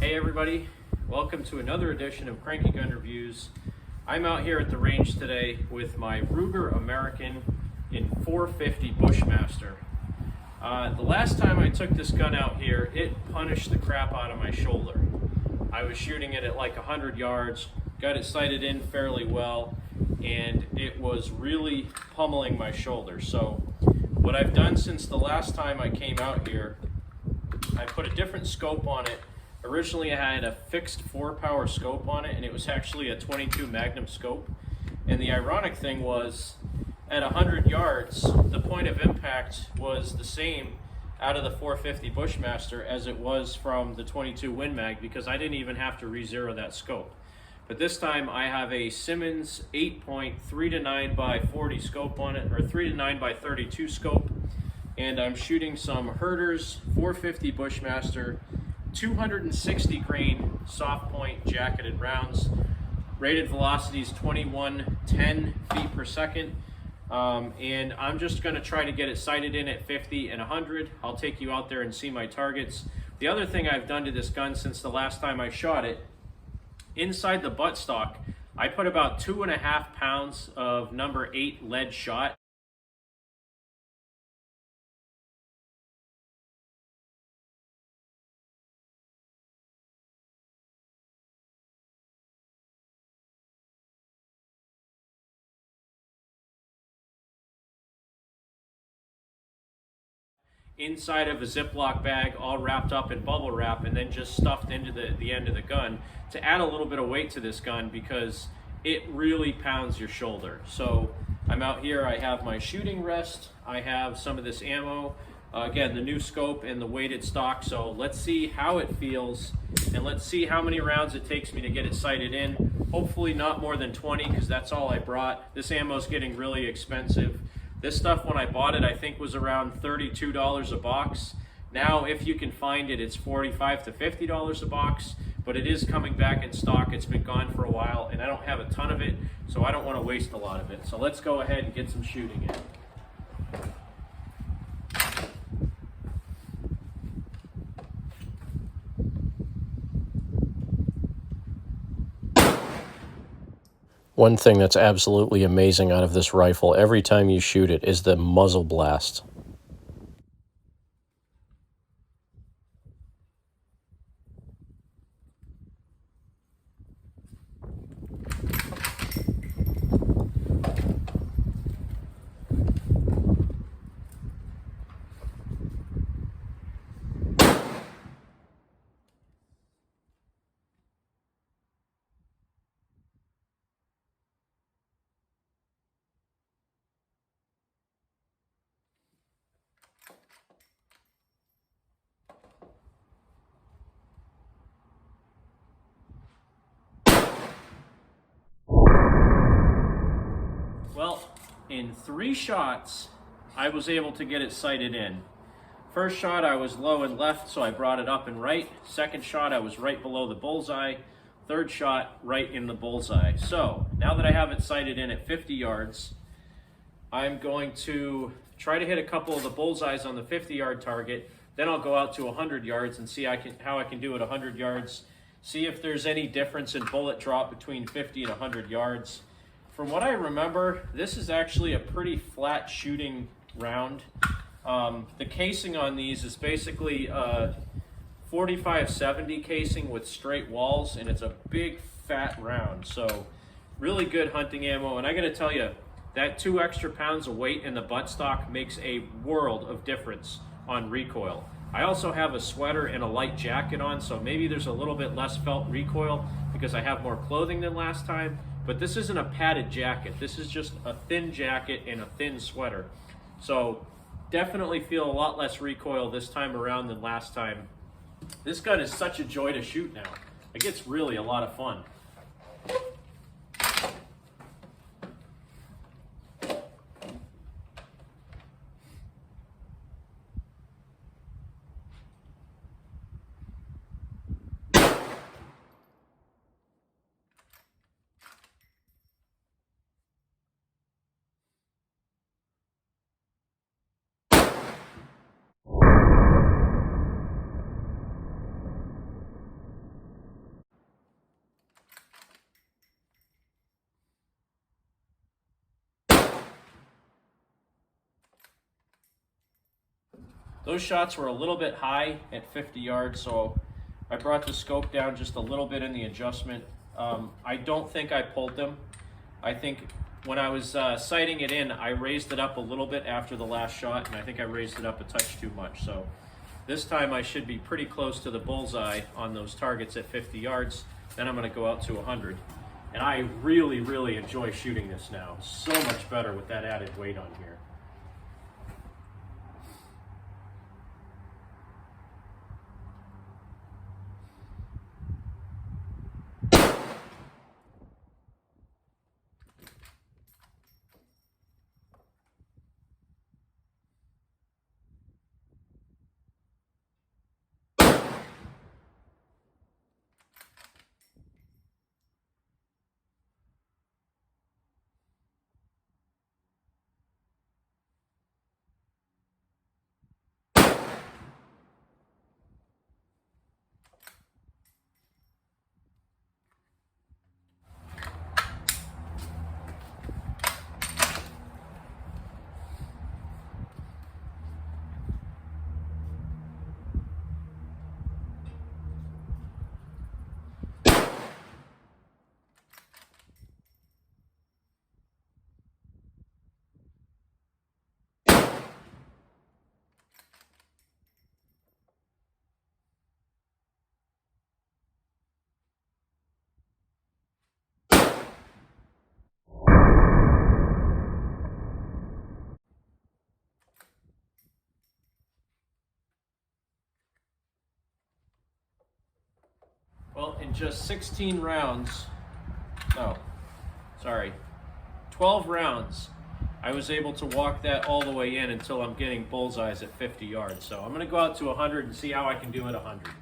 Hey everybody, welcome to another edition of Cranky Gun Reviews. I'm out here at the range today with my Ruger American in 450 Bushmaster. The last time I took this gun out here, it punished the crap out of my shoulder. I was shooting it at like 100 yards, got it sighted in fairly well, and it was really pummeling my shoulder. So what I've done since the last time I came out here, I put a different scope on it. Originally I had a fixed 4-power scope on it, and it was actually a 22 Magnum scope. And the ironic thing was, at 100 yards, the point of impact was the same out of the 450 Bushmaster as it was from the 22 Win Mag, because I didn't even have to re-zero that scope. But this time I have a Simmons 8.3-9 by 40 scope on it, or 3-9 by 32 scope, and I'm shooting some Herder's 450 Bushmaster 260 grain soft point jacketed rounds. Rated velocity is 2110 feet per second. And I'm just going to try to get it sighted in at 50 and 100. I'll take you out there and see my targets. The other thing I've done to this gun since the last time I shot it, inside the buttstock, I put about 2.5 pounds of number 8 lead shot. Inside of a Ziploc bag, all wrapped up in bubble wrap, and then just stuffed into the end of the gun to add a little bit of weight to this gun, because it really pounds your shoulder. So I'm out here, I have my shooting rest, I have some of this ammo, again, the new scope and the weighted stock. So let's see how it feels, and let's see how many rounds it takes me to get it sighted in. Hopefully not more than 20, because that's all I brought. This ammo is getting really expensive. This stuff, when I bought it, I think was around $32 a box. Now, if you can find it, it's $45 to $50 a box, but it is coming back in stock. It's been gone for a while, and I don't have a ton of it, so I don't want to waste a lot of it. So let's go ahead and get some shooting in. One thing that's absolutely amazing out of this rifle, every time you shoot it, is the muzzle blast. Well, in 3 shots, I was able to get it sighted in. First shot, I was low and left, so I brought it up and right. Second shot, I was right below the bullseye. Third shot, right in the bullseye. So now that I have it sighted in at 50 yards, I'm going to try to hit a couple of the bullseyes on the 50-yard target. Then I'll go out to 100 yards and see how I can do it 100 yards. See if there's any difference in bullet drop between 50 and 100 yards. From what I remember, this is actually a pretty flat shooting round. The casing on these is basically a 45-70 casing with straight walls, and it's a big fat round. So really good hunting ammo. And I gotta tell you, that 2 extra pounds of weight in the buttstock makes a world of difference on recoil. I also have a sweater and a light jacket on, so maybe there's a little bit less felt recoil because I have more clothing than last time. But this isn't a padded jacket. This is just a thin jacket and a thin sweater. So definitely feel a lot less recoil this time around than last time. This gun is such a joy to shoot now. It gets really a lot of fun. Those shots were a little bit high at 50 yards, so I brought the scope down just a little bit in the adjustment. I don't think I pulled them. I think when I was sighting it in, I raised it up a little bit after the last shot, and I think I raised it up a touch too much. So this time I should be pretty close to the bullseye on those targets at 50 yards. Then I'm gonna go out to 100. And I really, really enjoy shooting this now. So much better with that added weight on here. Well, in just 16 rounds, no, sorry, 12 rounds, I was able to walk that all the way in until I'm getting bullseyes at 50 yards. So I'm gonna go out to 100 and see how I can do at 100.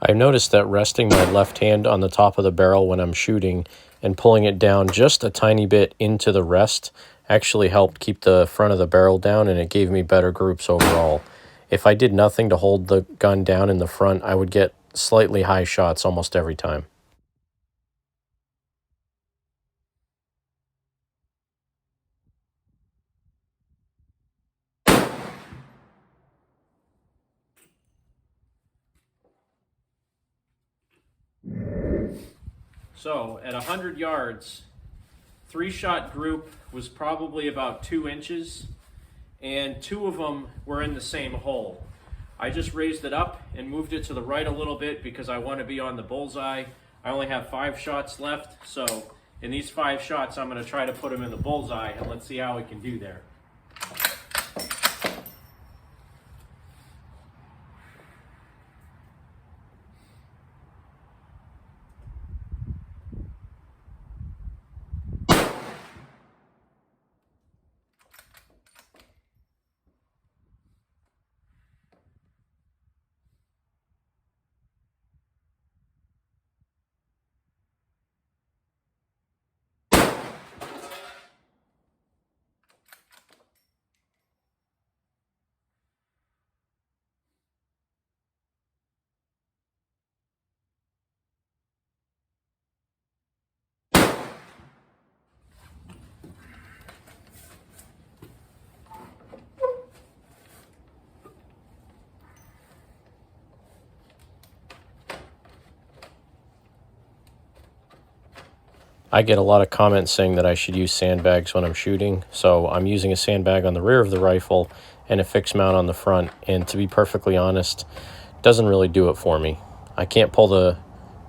I've noticed that resting my left hand on the top of the barrel when I'm shooting and pulling it down just a tiny bit into the rest actually helped keep the front of the barrel down, and it gave me better groups overall. If I did nothing to hold the gun down in the front, I would get slightly high shots almost every time. So at 100 yards, 3-shot group was probably about 2 inches, and 2 of them were in the same hole. I just raised it up and moved it to the right a little bit because I want to be on the bullseye. I only have 5 shots left, so in these 5 shots, I'm going to try to put them in the bullseye, and let's see how we can do there. I get a lot of comments saying that I should use sandbags when I'm shooting, so I'm using a sandbag on the rear of the rifle and a fixed mount on the front, and to be perfectly honest, it doesn't really do it for me. I can't pull the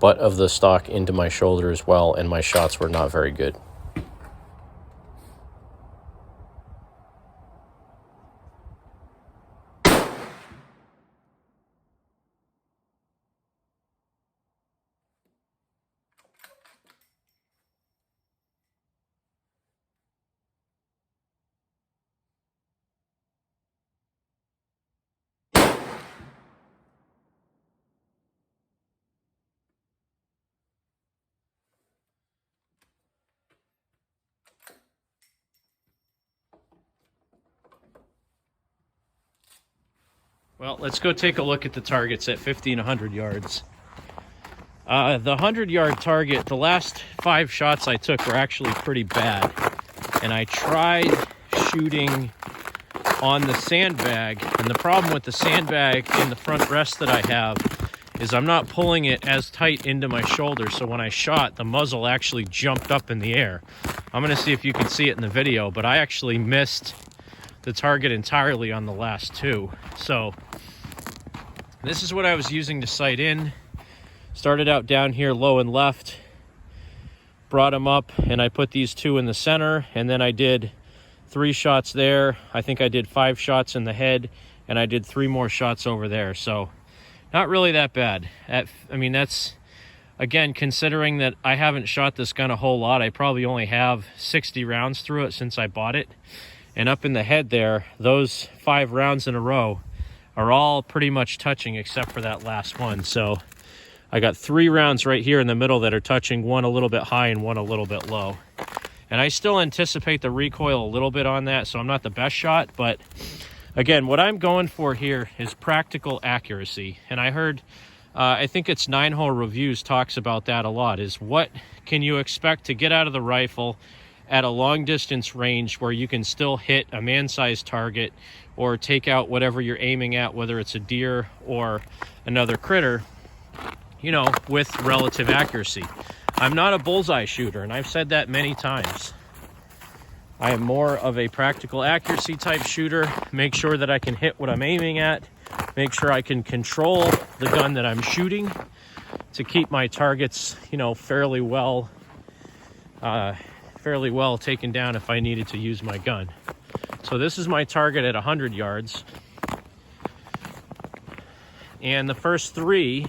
butt of the stock into my shoulder as well, and my shots were not very good. Well, let's go take a look at the targets at 50 and 100 yards. The 100-yard target, the last 5 shots I took were actually pretty bad. And I tried shooting on the sandbag. And the problem with the sandbag in the front rest that I have is I'm not pulling it as tight into my shoulder. So when I shot, the muzzle actually jumped up in the air. I'm going to see if you can see it in the video, but I actually missed the target entirely on the last 2. So this is what I was using to sight in. Started out down here low and left, brought them up, and I put these 2 in the center, and then I did 3 shots there. I think I did 5 shots in the head, and I did 3 more shots over there. So not really that bad. I mean, that's, again, considering that I haven't shot this gun a whole lot. I probably only have 60 rounds through it since I bought it. And up in the head there, those 5 rounds in a row are all pretty much touching except for that last one. So I got 3 rounds right here in the middle that are touching, one a little bit high and one a little bit low. And I still anticipate the recoil a little bit on that, so I'm not the best shot. But again, what I'm going for here is practical accuracy. And I heard, I think it's 9-Hole Reviews talks about that a lot, is what can you expect to get out of the rifle at a long distance range where you can still hit a man-sized target or take out whatever you're aiming at, whether it's a deer or another critter, you know, with relative accuracy. I'm not a bullseye shooter, and I've said that many times. I am more of a practical accuracy type shooter. Make sure that I can hit what I'm aiming at. Make sure I can control the gun that I'm shooting to keep my targets, you know, fairly well taken down if I needed to use my gun. So this is my target at 100 yards. And the first 3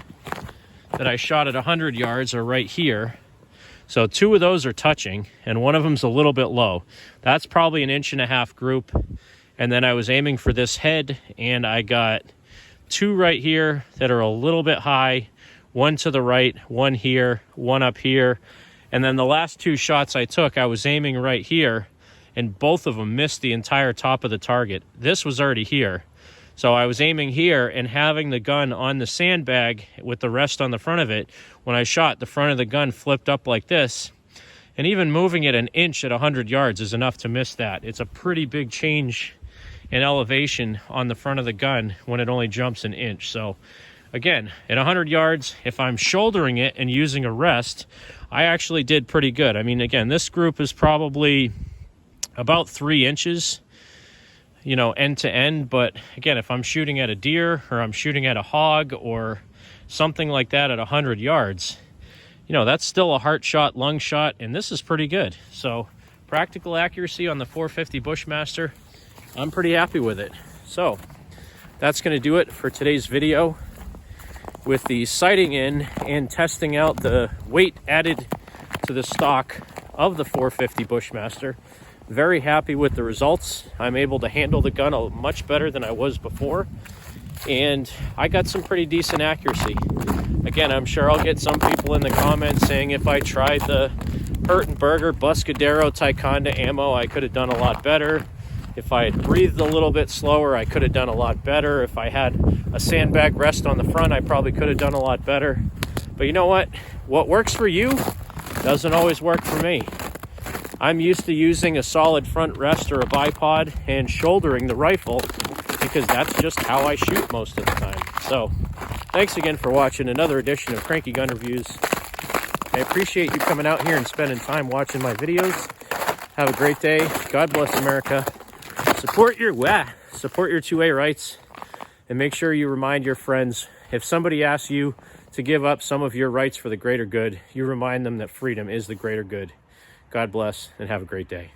that I shot at 100 yards are right here. So 2 of those are touching, and one of them's a little bit low. That's probably an 1.5-inch group. And then I was aiming for this head, and I got 2 right here that are a little bit high, 1 to the right, 1 here, 1 up here. And then the last 2 shots I took, I was aiming right here, and both of them missed the entire top of the target. This was already here. So I was aiming here and having the gun on the sandbag with the rest on the front of it. When I shot, the front of the gun flipped up like this. And even moving it an inch at 100 yards is enough to miss that. It's a pretty big change in elevation on the front of the gun when it only jumps an inch. So again, at 100 yards, if I'm shouldering it and using a rest, I actually did pretty good. I mean, again, this group is probably about 3 inches, you know, end to end. But again, if I'm shooting at a deer or I'm shooting at a hog or something like that at 100 yards, you know, that's still a heart shot, lung shot, and this is pretty good. So practical accuracy on the 450 Bushmaster, I'm pretty happy with it. So that's going to do it for today's video with the sighting in and testing out the weight added to the stock of the 450 Bushmaster. Very happy with the results. I'm able to handle the gun much better than I was before, and I got some pretty decent accuracy. Again, I'm sure I'll get some people in the comments saying if I tried the Burger Buscadero Ticonda ammo, I could have done a lot better. If I had breathed a little bit slower, I could have done a lot better. If I had a sandbag rest on the front, I probably could have done a lot better. But you know what? What works for you doesn't always work for me. I'm used to using a solid front rest or a bipod and shouldering the rifle because that's just how I shoot most of the time. So thanks again for watching another edition of Cranky Gun Reviews. I appreciate you coming out here and spending time watching my videos. Have a great day. God bless America. Support your 2A rights, and make sure you remind your friends, if somebody asks you to give up some of your rights for the greater good, you remind them that freedom is the greater good. God bless, and have a great day.